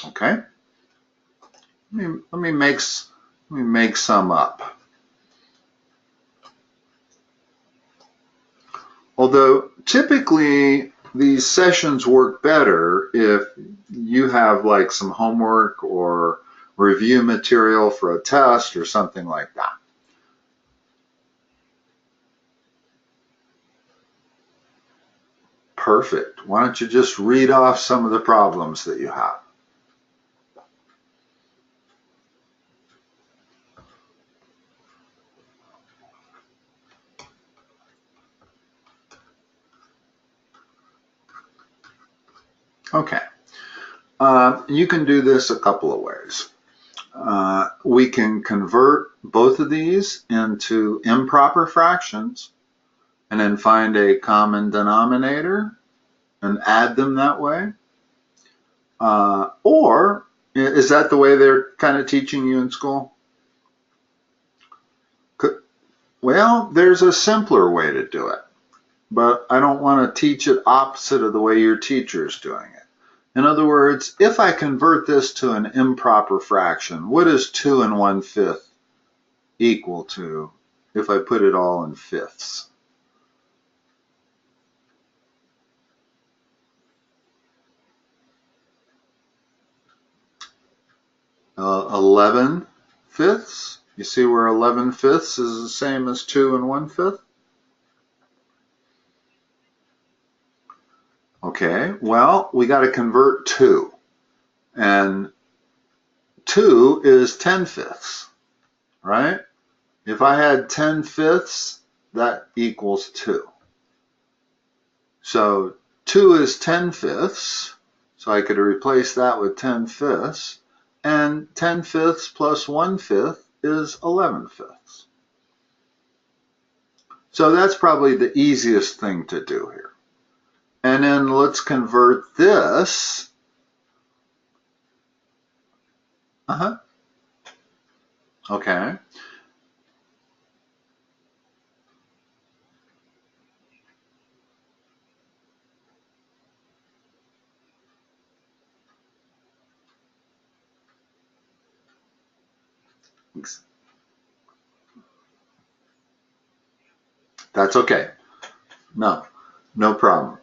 Okay, let me make some up. Although typically these sessions work better if you have like some homework or review material for a test or something like that. Perfect. Why don't you just read off some of the problems that you have? Okay. You can do this a couple of ways. We can convert both of these into improper fractions and then find a common denominator and add them that way. Or is that the way they're kind of teaching you in school? Well, there's a simpler way to do it, but I don't want to teach it opposite of the way your teacher is doing it. In other words, if I convert this to an improper fraction, what is 2 1/5 equal to if I put it all in fifths? 11 fifths. You see where 11 fifths is the same as 2 1/5? Okay, well, we got to convert 2. And 2 is 10 fifths, right? If I had 10 fifths, that equals 2. So 2 is 10 fifths, so I could replace that with 10 fifths, and 10 fifths plus 1/5 is 11 fifths. So that's probably the easiest thing to do here. And then let's convert this. Okay. That's okay. No problem.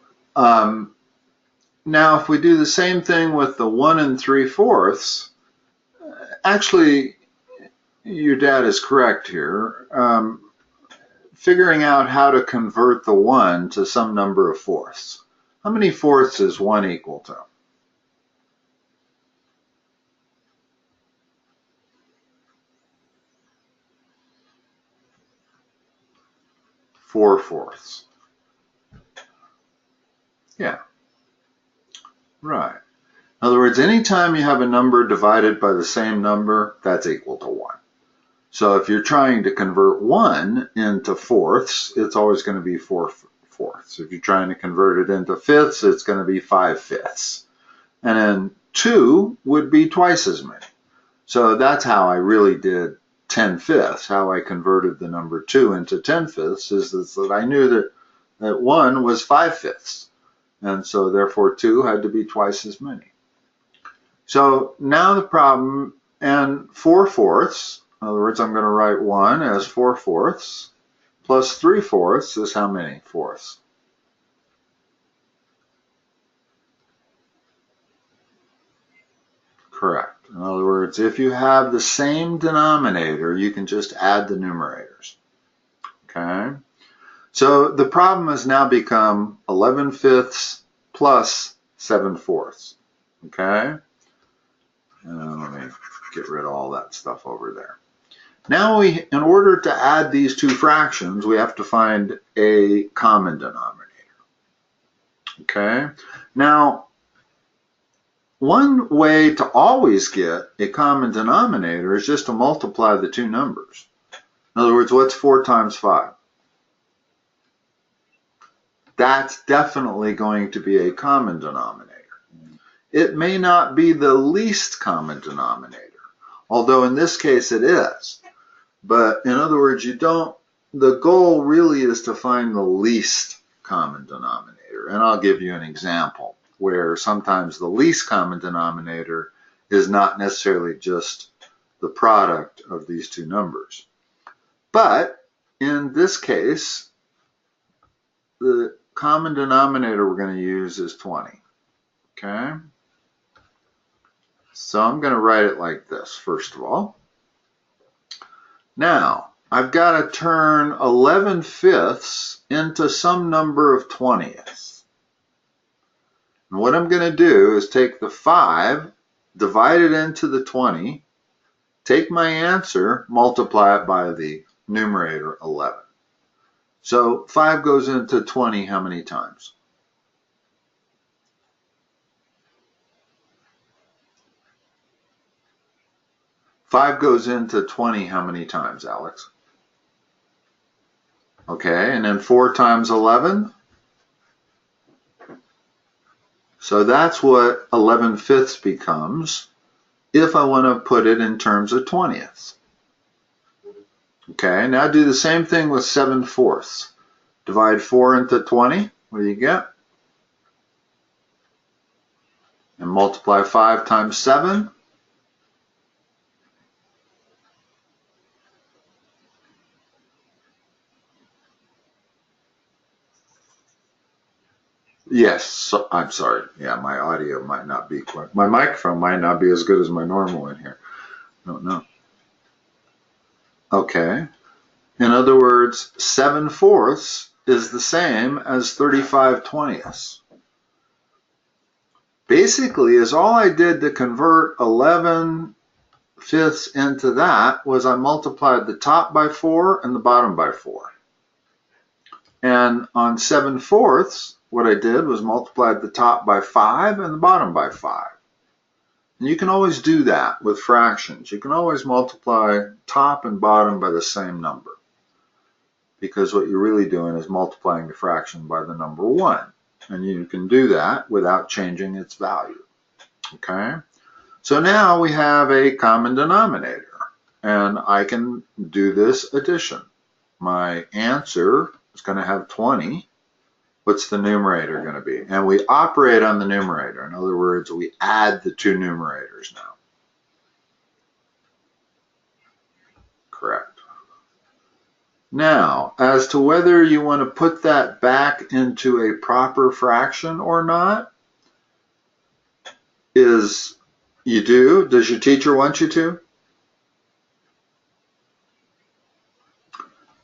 Now, if we do the same thing with the 1 3/4, actually, your dad is correct here. Figuring out how to convert the 1 to some number of fourths. How many fourths is 1 equal to? 4 fourths. Yeah, right. In other words, anytime you have a number divided by the same number, that's equal to 1. So if you're trying to convert 1 into fourths, it's always going to be 4 fourths. If you're trying to convert it into fifths, it's going to be 5 fifths. And then 2 would be twice as many. So that's how I really did 10 fifths. How I converted the number 2 into 10 fifths is that I knew that 1 was 5 fifths. And so therefore 2 had to be twice as many. So now the problem, and 4 fourths, in other words, I'm going to write 1 as 4 fourths, plus 3 fourths is how many fourths? Correct. In other words, if you have the same denominator, you can just add the numerators. Okay? So the problem has now become 11 fifths plus 7 fourths. Okay? Let me get rid of all that stuff over there. Now in order to add these two fractions, we have to find a common denominator. Okay? Now, one way to always get a common denominator is just to multiply the two numbers. In other words, what's 4 times 5? That's definitely going to be a common denominator. It may not be the least common denominator, although in this case it is. But in other words, the goal really is to find the least common denominator. And I'll give you an example where sometimes the least common denominator is not necessarily just the product of these two numbers. But in this case, the common denominator we're going to use is 20. Okay? So I'm going to write it like this, first of all. Now, I've got to turn 11/5 into some number of 20ths. And what I'm going to do is take the 5, divide it into the 20, take my answer, multiply it by the numerator 11. So 5 goes into 20 how many times? Five goes into 20 how many times, Alex? Okay, and then 4 times 11. So that's what 11/5 becomes if I want to put it in terms of 20ths. Okay, now do the same thing with 7/4. Divide 4 into 20. What do you get? And multiply 5 times 7. Yes, so, I'm sorry. Yeah, my audio might not be quite, my microphone might not be as good as my normal in here. I don't know. Okay. In other words, 7/4 is the same as 35/20. Basically, is all I did to convert 11/5 into that was I multiplied the top by 4 and the bottom by 4. And on 7/4, what I did was multiplied the top by 5 and the bottom by 5. And you can always do that with fractions. You can always multiply top and bottom by the same number, because what you're really doing is multiplying the fraction by the number 1. And you can do that without changing its value. Okay? So now we have a common denominator, and I can do this addition. My answer is going to have 20. What's the numerator going to be? And we operate on the numerator. In other words, we add the two numerators now. Correct. Now, as to whether you want to put that back into a proper fraction or not, is you do. Does your teacher want you to?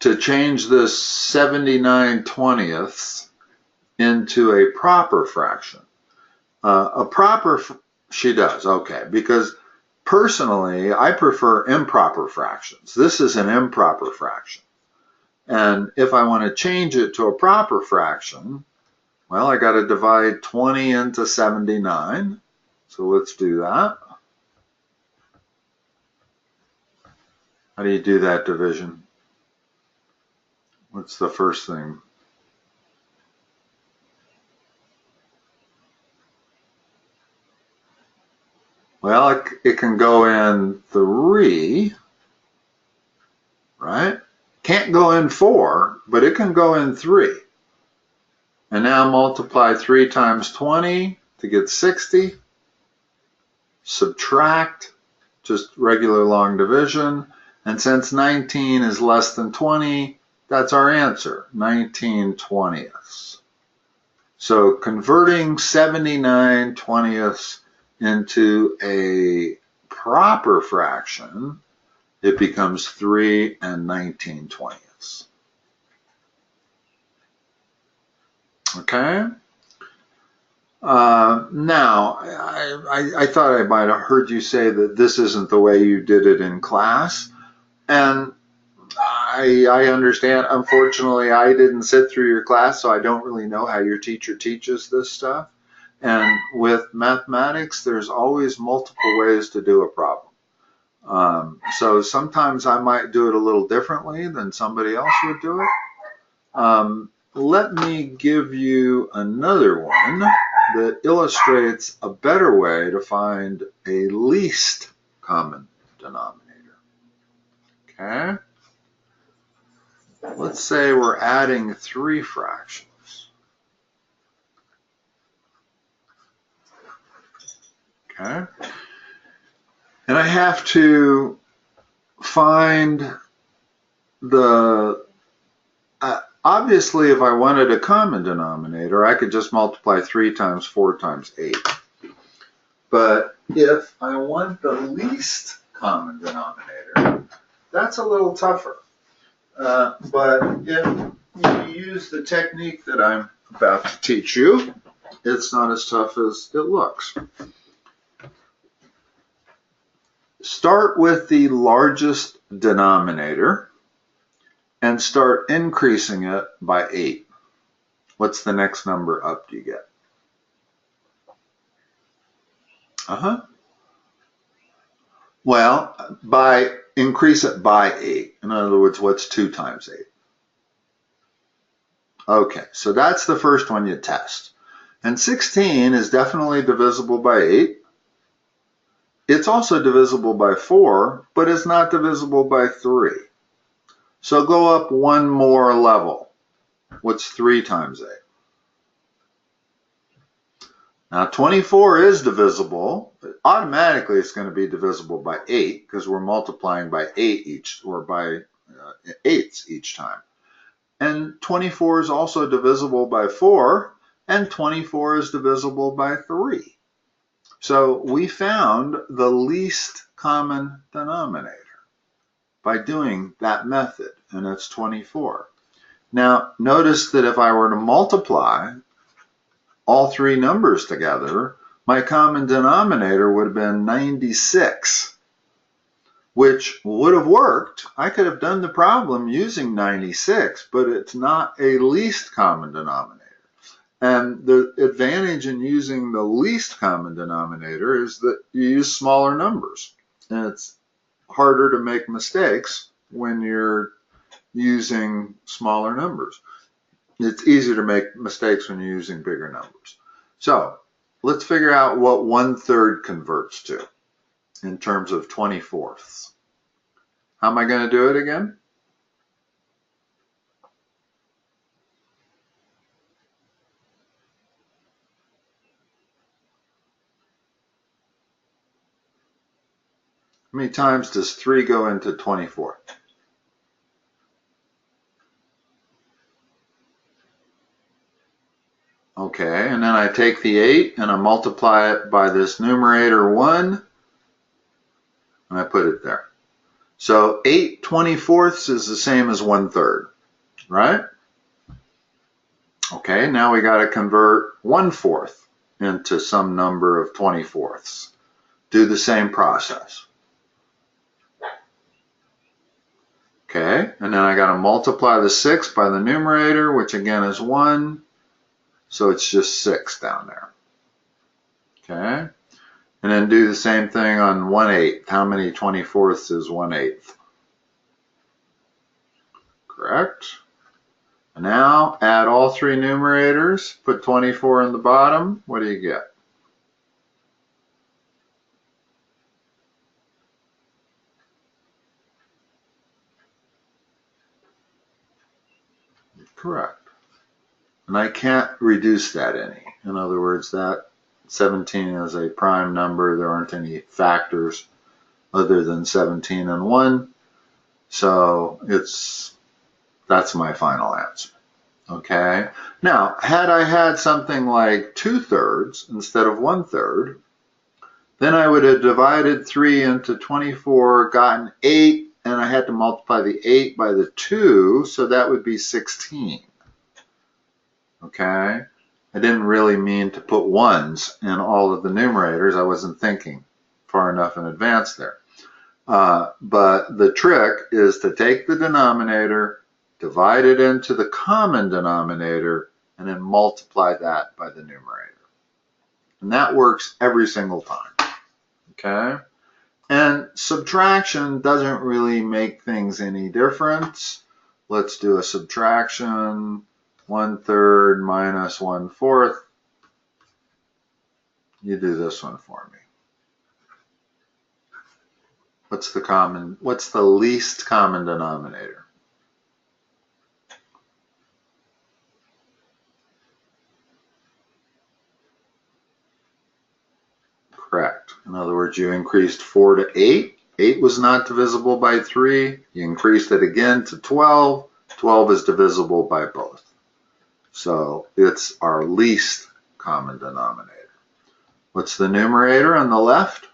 To change this 79/20ths into a proper fraction. She does, okay, because personally, I prefer improper fractions. This is an improper fraction. And if I want to change it to a proper fraction, well, I got to divide 20 into 79. So let's do that. How do you do that division? What's the first thing? Well, it can go in 3, right? Can't go in 4, but it can go in 3. And now multiply 3 times 20 to get 60. Subtract, just regular long division. And since 19 is less than 20, that's our answer, 19/20ths. So converting 79/20ths into a proper fraction, it becomes 3 and 19/20ths. Okay? Now, I thought I might have heard you say that this isn't the way you did it in class. And I understand. Unfortunately, I didn't sit through your class, so I don't really know how your teacher teaches this stuff. And with mathematics, there's always multiple ways to do a problem. So sometimes I might do it a little differently than somebody else would do it. Let me give you another one that illustrates a better way to find a least common denominator. Okay? Let's say we're adding 3 fractions. Okay? And I have to find the, obviously if I wanted a common denominator, I could just multiply 3 times 4 times 8. But if I want the least common denominator, that's a little tougher. But if you use the technique that I'm about to teach you, it's not as tough as it looks. Start with the largest denominator and start increasing it by 8. What's the next number up do you get? Well, increase it by 8. In other words, what's 2 times 8? Okay, so that's the first one you test. And 16 is definitely divisible by 8. It's also divisible by 4, but it's not divisible by 3. So go up one more level. What's 3 times 8? Now 24 is divisible. Automatically it's going to be divisible by 8 because we're multiplying by 8 each, or by 8ths each time. And 24 is also divisible by 4, and 24 is divisible by 3. So we found the least common denominator by doing that method, and it's 24. Now notice that if I were to multiply all 3 numbers together, my common denominator would have been 96, which would have worked. I could have done the problem using 96, but it's not a least common denominator. And the advantage in using the least common denominator is that you use smaller numbers. And it's harder to make mistakes when you're using smaller numbers. It's easier to make mistakes when you're using bigger numbers. So let's figure out what 1/3 converts to in terms of 24ths. How am I going to do it again? How many times does 3 go into 24? Okay, and then I take the 8 and I multiply it by this numerator 1, and I put it there. So 8 24ths is the same as 1/3, right? Okay, now we got to convert 1/4 into some number of 24ths. Do the same process. Okay, and then I got to multiply the 6 by the numerator, which again is 1. So it's just 6 down there. Okay, and then do the same thing on 1/8. How many 24ths is 1/8? Correct. And now add all 3 numerators, put 24 in the bottom. What do you get? Correct. And I can't reduce that any. In other words, that 17 is a prime number. There aren't any factors other than 17 and 1. So that's my final answer. Okay. Now, had I had something like 2/3 instead of 1/3, then I would have divided 3 into 24, gotten 8, and I had to multiply the 8 by the 2, so that would be 16. Okay? I didn't really mean to put 1s in all of the numerators. I wasn't thinking far enough in advance there. But the trick is to take the denominator, divide it into the common denominator, and then multiply that by the numerator. And that works every single time. Okay? And subtraction doesn't really make things any different. Let's do a subtraction. 1/3 minus 1/4. You do this one for me. What's the least common denominator? Correct. In other words, you increased 4 to 8. 8 was not divisible by 3. You increased it again to 12. 12 is divisible by both. So it's our least common denominator. What's the numerator on the left?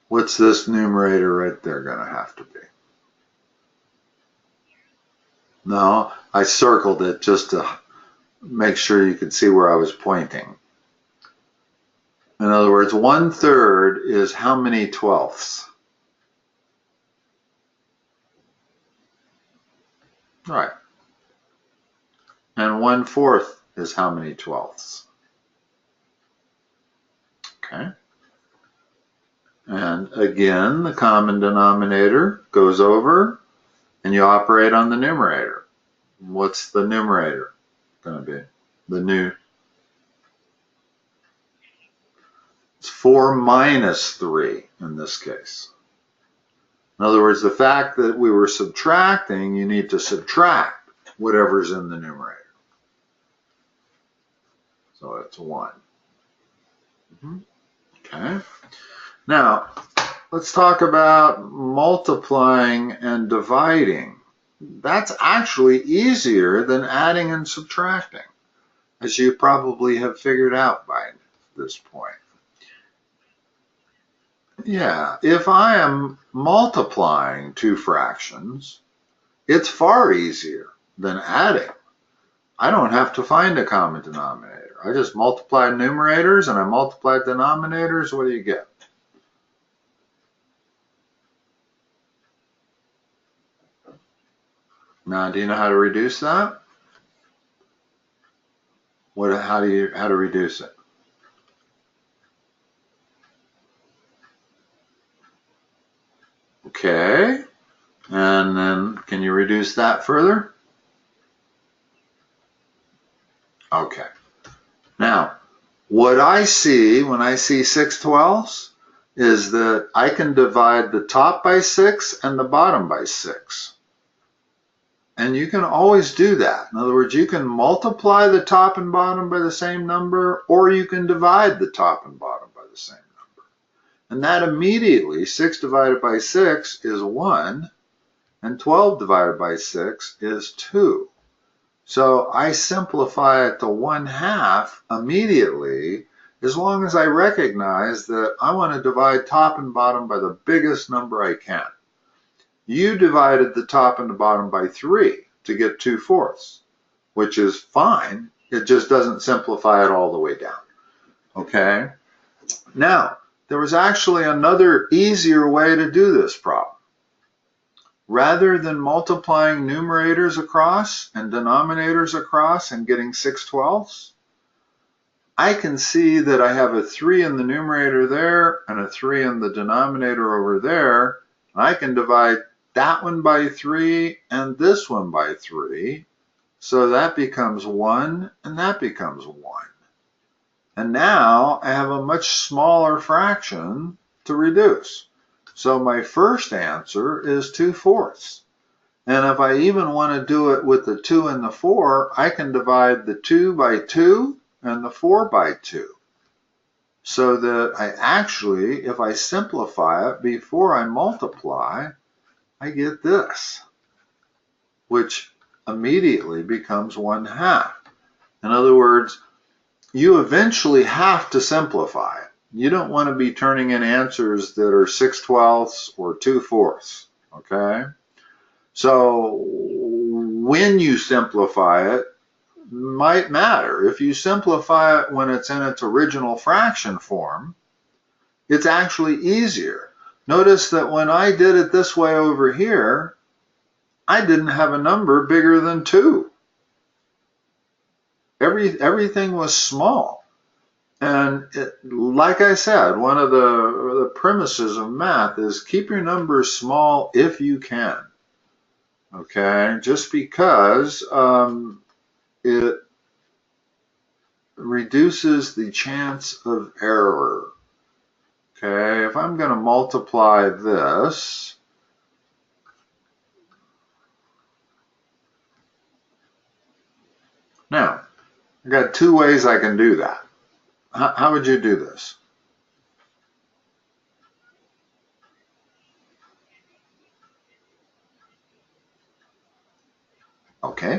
What's this numerator right there going to have to be? No, I circled it just to make sure you could see where I was pointing. In other words, 1/3 is how many twelfths? Right. And 1/4 is how many twelfths? Okay. And again, the common denominator goes over and you operate on the numerator. What's the numerator going to be? It's 4 minus 3 in this case. In other words, the fact that we were subtracting, you need to subtract whatever's in the numerator. So it's 1. Okay. Now, let's talk about multiplying and dividing. That's actually easier than adding and subtracting, as you probably have figured out by this point. Yeah, if I am multiplying two fractions, it's far easier than adding. I don't have to find a common denominator. I just multiply numerators and I multiply denominators. What do you get? Now, do you know how to reduce that? How to reduce it? Okay, and then can you reduce that further? Okay. Now, what I see when I see 6/12 is that I can divide the top by 6 and the bottom by 6. And you can always do that. In other words, you can multiply the top and bottom by the same number, or you can divide the top and bottom by the same number. And that immediately, 6 divided by 6 is 1, and 12 divided by 6 is 2. So I simplify it to 1/2 immediately, as long as I recognize that I want to divide top and bottom by the biggest number I can. You divided the top and the bottom by 3 to get 2/4, which is fine. It just doesn't simplify it all the way down. Okay? Now, there was actually another easier way to do this problem. Rather than multiplying numerators across and denominators across and getting 6/12, I can see that I have a 3 in the numerator there and a 3 in the denominator over there. And I can divide that one by 3 and this one by 3. So that becomes 1 and that becomes 1. And now I have a much smaller fraction to reduce. So my first answer is 2/4. And if I even want to do it with the 2 and the 4, I can divide the 2 by 2 and the 4 by 2. So that I actually, if I simplify it before I multiply, I get this, which immediately becomes 1/2. In other words, you eventually have to simplify it. You don't want to be turning in answers that are 6/12 or 2/4, okay? So when you simplify it might matter. If you simplify it when it's in its original fraction form, it's actually easier. Notice that when I did it this way over here, I didn't have a number bigger than 2. Everything was small. And like I said, one of the premises of math is keep your numbers small if you can. Okay, just because it reduces the chance of error. Okay, if I'm going to multiply this, Now, I've got two ways I can do that. How would you do this? Okay.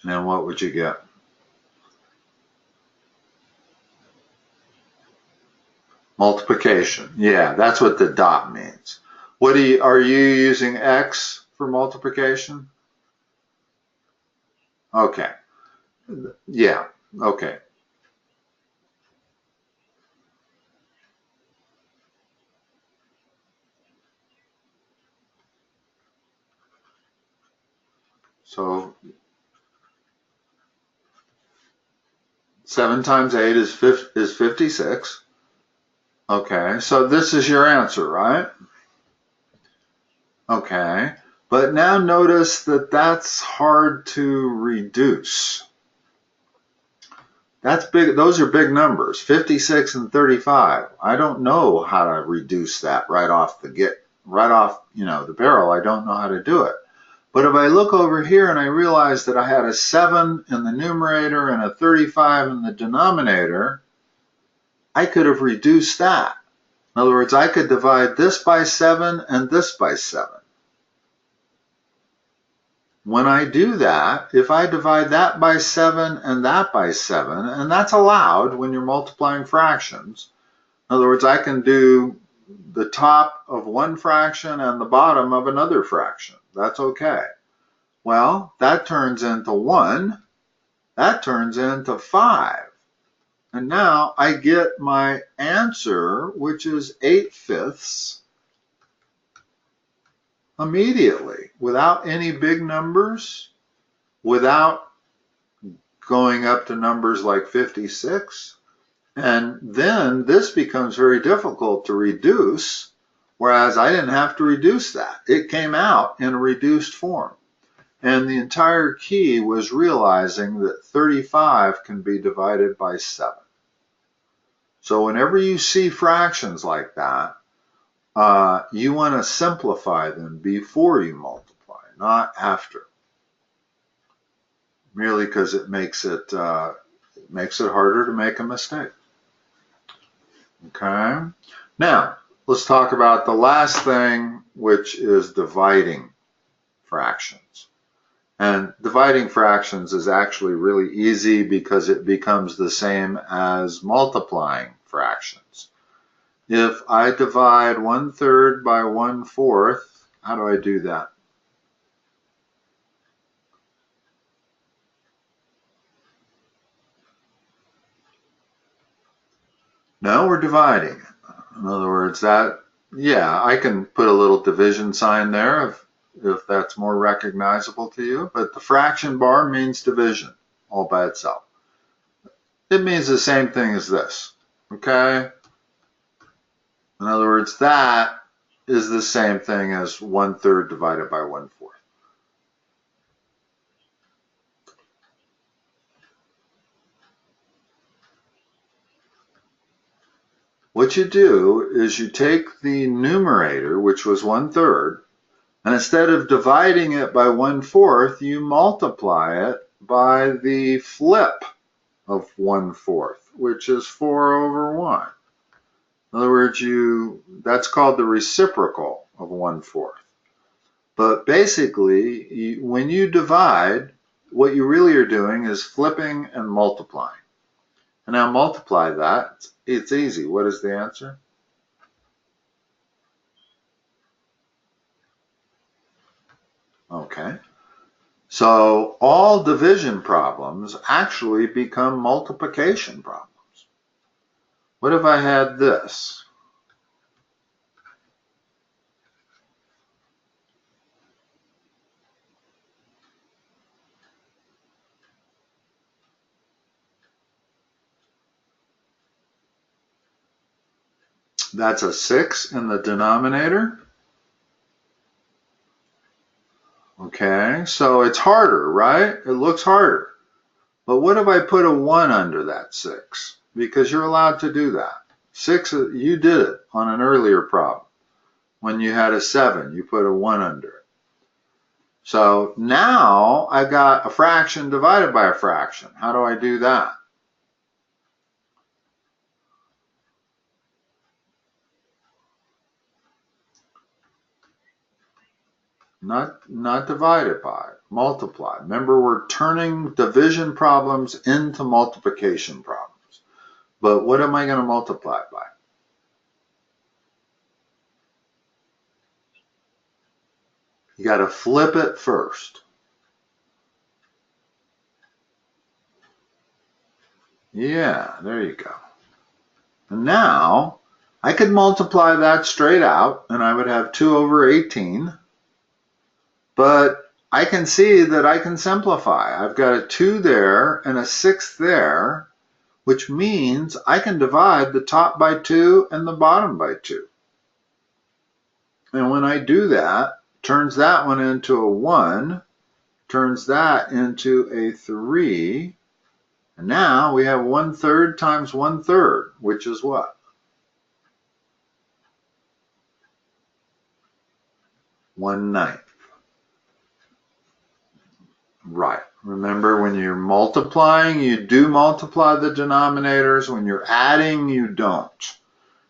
And then what would you get? Multiplication. Yeah, that's what the dot means. Are you using X for multiplication? Okay. Yeah. Okay. So 7 times 8 is 56. Okay. So this is your answer, right? Okay. But now notice that that's hard to reduce. That's big. Those are big numbers, 56 and 35. I don't know how to reduce that right off the barrel. I don't know how to do it. But if I look over here and I realize that I had a 7 in the numerator and a 35 in the denominator, I could have reduced that. In other words, I could divide this by 7 and this by 7. When I do that, if I divide that by 7 and that by 7, and that's allowed when you're multiplying fractions. In other words, I can do the top of one fraction and the bottom of another fraction. That's okay. Well, that turns into 1. That turns into 5. And now I get my answer, which is 8/5 immediately, without any big numbers, without going up to numbers like 56. And then this becomes very difficult to reduce, whereas I didn't have to reduce that. It came out in a reduced form. And the entire key was realizing that 35 can be divided by 7. So whenever you see fractions like that, you want to simplify them before you multiply, not after. Merely because it makes it harder to make a mistake. Okay. Now let's talk about the last thing, which is dividing fractions. And dividing fractions is actually really easy because it becomes the same as multiplying fractions. If I divide 1/3 by 1/4, how do I do that? No, we're dividing. In other words, I can put a little division sign there if that's more recognizable to you, but the fraction bar means division all by itself. It means the same thing as this, okay? In other words, that is the same thing as 1/3 divided by 1/4. What you do is you take the numerator, which was 1/3, and instead of dividing it by 1/4, you multiply it by the flip of 1/4, which is 4/1. In other words, that's called the reciprocal of 1/4. But basically, when you divide, what you really are doing is flipping and multiplying. And now multiply that. It's easy. What is the answer? Okay. So all division problems actually become multiplication problems. What if I had this? That's a 6 in the denominator. Okay, so it's harder, right? It looks harder. But what if I put a 1 under that 6? Because you're allowed to do that. 6, you did it on an earlier problem. When you had a 7, you put a 1 under it. So now I've got a fraction divided by a fraction. How do I do that? Not divided by, multiply. Remember, we're turning division problems into multiplication problems. But what am I going to multiply by? You got to flip it first. Yeah, there you go. And now I could multiply that straight out and I would have 2 over 18. But I can see that I can simplify. I've got a 2 there and a 6 there, which means I can divide the top by 2 and the bottom by 2. And when I do that, turns that one into a 1, turns that into a 3, and now we have 1/3 times 1/3, which is what? 1/9. Right. Remember, when you're multiplying, you do multiply the denominators. When you're adding, you don't.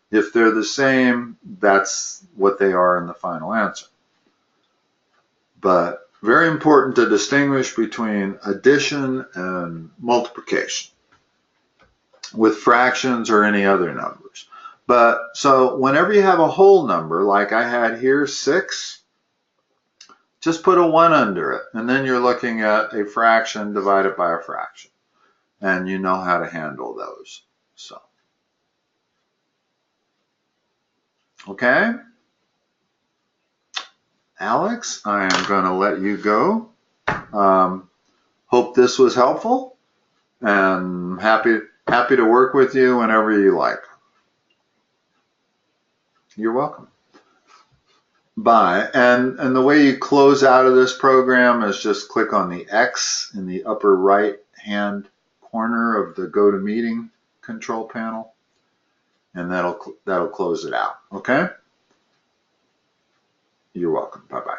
If they're the same, that's what they are in the final answer. But very important to distinguish between addition and multiplication with fractions or any other numbers. But so whenever you have a whole number, like I had here, 6, just put a 1 under it, and then you're looking at a fraction divided by a fraction, and you know how to handle those. So, okay, Alex, I am going to let you go. Hope this was helpful, and happy to work with you whenever you like. You're welcome. Bye. And the way you close out of this program is just click on the X in the upper right hand corner of the Go to Meeting control panel, and that'll close it out. Okay? You're welcome. Bye-bye.